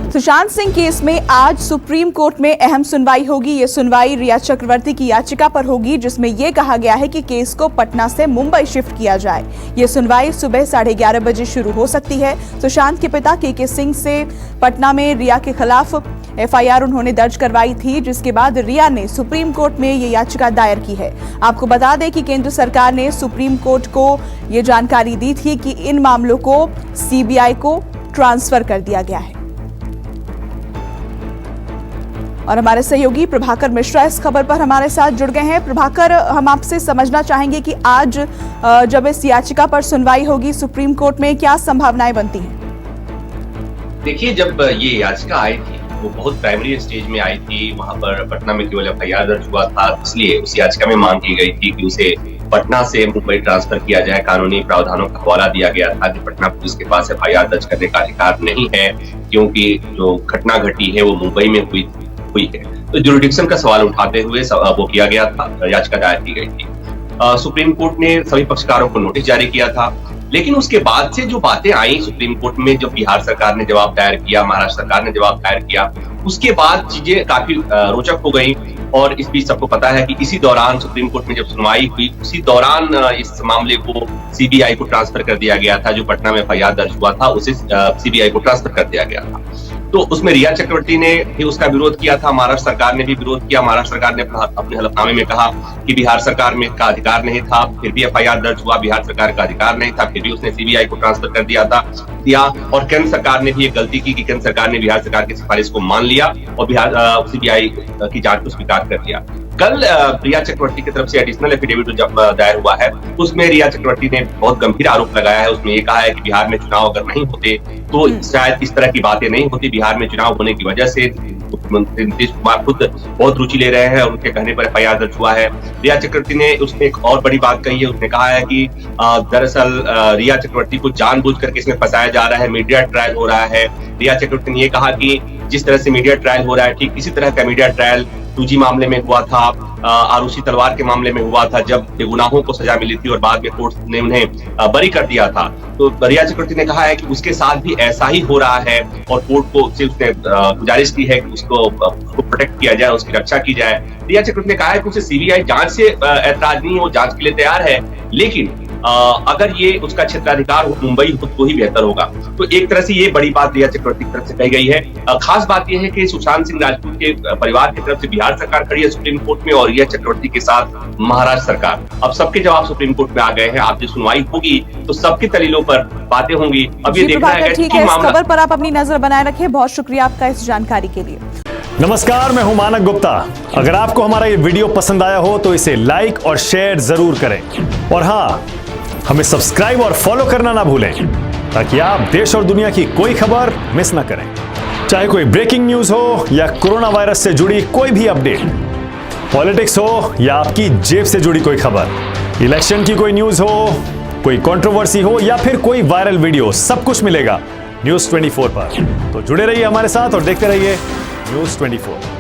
Sushant Singh case में आज supreme court में अहम सुनवाई होगी। ये सुनवाई रिया चक्रवर्ती की याचिका पर होगी, जिसमें यह कहा गया है कि केस को पटना से मुंबई शिफ्ट किया जाए। ये सुनवाई सुबह 11:30 बजे शुरू हो सकती है। सुशांत के पिता के सिंह से पटना में रिया के खिलाफ FIR उन्होंने दर्ज करवाई थी, जिसके बाद रिया ने सुप्रीम कोर्ट में ये याचिका दायर की है। आपको बता दें कि केंद्र सरकार ने सुप्रीम कोर्ट को ये जानकारी दी थी कि इन मामलों को CBI को ट्रांसफर कर दिया गया है। और हमारे सहयोगी प्रभाकर मिश्रा इस खबर पर हमारे साथ जुड़ गए हैं। प्रभाकर, हम आपसे समझना चाहेंगे कि आज जब इस याचिका पर सुनवाई होगी सुप्रीम कोर्ट में, क्या संभावनाएं बनती हैं? देखिए, जब ये याचिका आई थी वो बहुत प्राइमरी स्टेज में आई थी। वहां पर पटना में केवल FIR दर्ज हुआ था, इसलिए उस याचिका में मांग की गई थी कि उसे पटना से मुंबई ट्रांसफर किया जाए। कानूनी प्रावधानों का हवाला दिया गया था कि पटना पुलिस के पास FIR दर्ज करने का अधिकार नहीं है, क्योंकि जो घटना घटी है वो मुंबई में हुई है। तो जुरिडिक्शन का सवाल उठाते हुए वो किया गया था, याचिका दायर की गई थी। सुप्रीम कोर्ट ने सभी पक्षकारों को नोटिस जारी किया था, लेकिन उसके बाद से जो बातें आई सुप्रीम कोर्ट में, जो बिहार सरकार ने जवाब दायर किया, महाराष्ट्र सरकार ने जवाब दायर किया, उसके बाद चीजें काफी रोचक हो गई। और इस बीच सबको पता है कि इसी दौरान सुप्रीम कोर्ट में जब सुनवाई हुई, उसी दौरान इस मामले को CBI को ट्रांसफर कर दिया गया था। जो पटना में FIR दर्ज हुआ था उसे CBI को ट्रांसफर कर दिया गया था। तो उसमें रिया चक्रवर्ती ने भी उसका विरोध किया था, महाराष्ट्र सरकार ने भी विरोध किया। महाराष्ट्र सरकार ने अपने हलफनामे में कहा कि बिहार सरकार में का अधिकार नहीं था, फिर भी FIR दर्ज हुआ। बिहार सरकार का अधिकार नहीं था, फिर भी उसने CBI को ट्रांसफर कर दिया था। और केंद्र सरकार ने भी एक गलती की कि केंद्र सरकार ने बिहार सरकार की सिफारिश को मान लिया और बिहार CBI की जांच को स्वीकार कर लिया। कल रिया चक्रवर्ती की तरफ से एडिशनल एफिडेविट जब दायर हुआ है, उसमें रिया चक्रवर्ती ने बहुत गंभीर आरोप लगाया है। उसमें ये कहा है कि बिहार में चुनाव अगर नहीं होते तो शायद इस तरह की बातें नहीं होती। बिहार में चुनाव होने की वजह से मुख्यमंत्री नीतीश कुमार खुद बहुत रुचि ले रहे हैं और उनके कहने पर FIR दर्ज हुआ है। रिया चक्रवर्ती ने उसमें एक और बड़ी बात कही है। उसने कहा है कि दरअसल रिया चक्रवर्ती को जानबूझ करके इसमें फंसाया जा रहा है, मीडिया ट्रायल हो रहा है। रिया चक्रवर्ती ने ये कहा कि जिस तरह से मीडिया ट्रायल हो रहा है, ठीक इसी तरह का मीडिया ट्रायल 2G मामले में हुआ था, आरुषि तलवार के मामले में हुआ था, जब बेगुनाहों को सजा मिली थी और बाद में कोर्ट ने उन्हें बरी कर दिया था। तो रिया चक्रवर्ती ने कहा है कि उसके साथ भी ऐसा ही हो रहा है और कोर्ट को उसने गुजारिश की है कि उसको प्रोटेक्ट किया जाए, उसकी रक्षा की जाए। रिया चक्रवर्ती ने कहा है कि उसे CBI जांच से ऐतराज नहीं है, वो जांच के लिए तैयार है, लेकिन अगर ये उसका क्षेत्राधिकार मुंबई हो तो ही बेहतर होगा। तो एक तरह से ये बड़ी बात रिया चक्रवर्ती की तरफ से कही गई है। खास बात यह है कि सुशांत सिंह राजपूत के परिवार की तरफ से बिहार सरकार खड़ी है सुप्रीम कोर्ट में और रिया चक्रवर्ती के साथ महाराष्ट्र सरकार। अब सबके जवाब सुप्रीम कोर्ट में आ गए हैं। आप जो सुनवाई होगी तो सबके दलीलों पर बातें होंगी। अब ये देखना है ठीक है, इस खबर पर आप अपनी नजर बनाए रखें। बहुत शुक्रिया आपका इस जानकारी के लिए। नमस्कार, मैं हूं मानक गुप्ता। अगर आपको हमारा ये वीडियो पसंद आया हो तो इसे लाइक और शेयर जरूर करें, और हाँ, हमें सब्सक्राइब और फॉलो करना ना भूलें ताकि आप देश और दुनिया की कोई खबर मिस ना करें। चाहे कोई ब्रेकिंग न्यूज हो या कोरोना वायरस से जुड़ी कोई भी अपडेट, पॉलिटिक्स हो या आपकी जेब से जुड़ी कोई खबर, इलेक्शन की कोई न्यूज हो, कोई कंट्रोवर्सी हो या फिर कोई वायरल वीडियो, सब कुछ मिलेगा News 24 पर। तो जुड़े रहिए हमारे साथ और देखते रहिए News 24।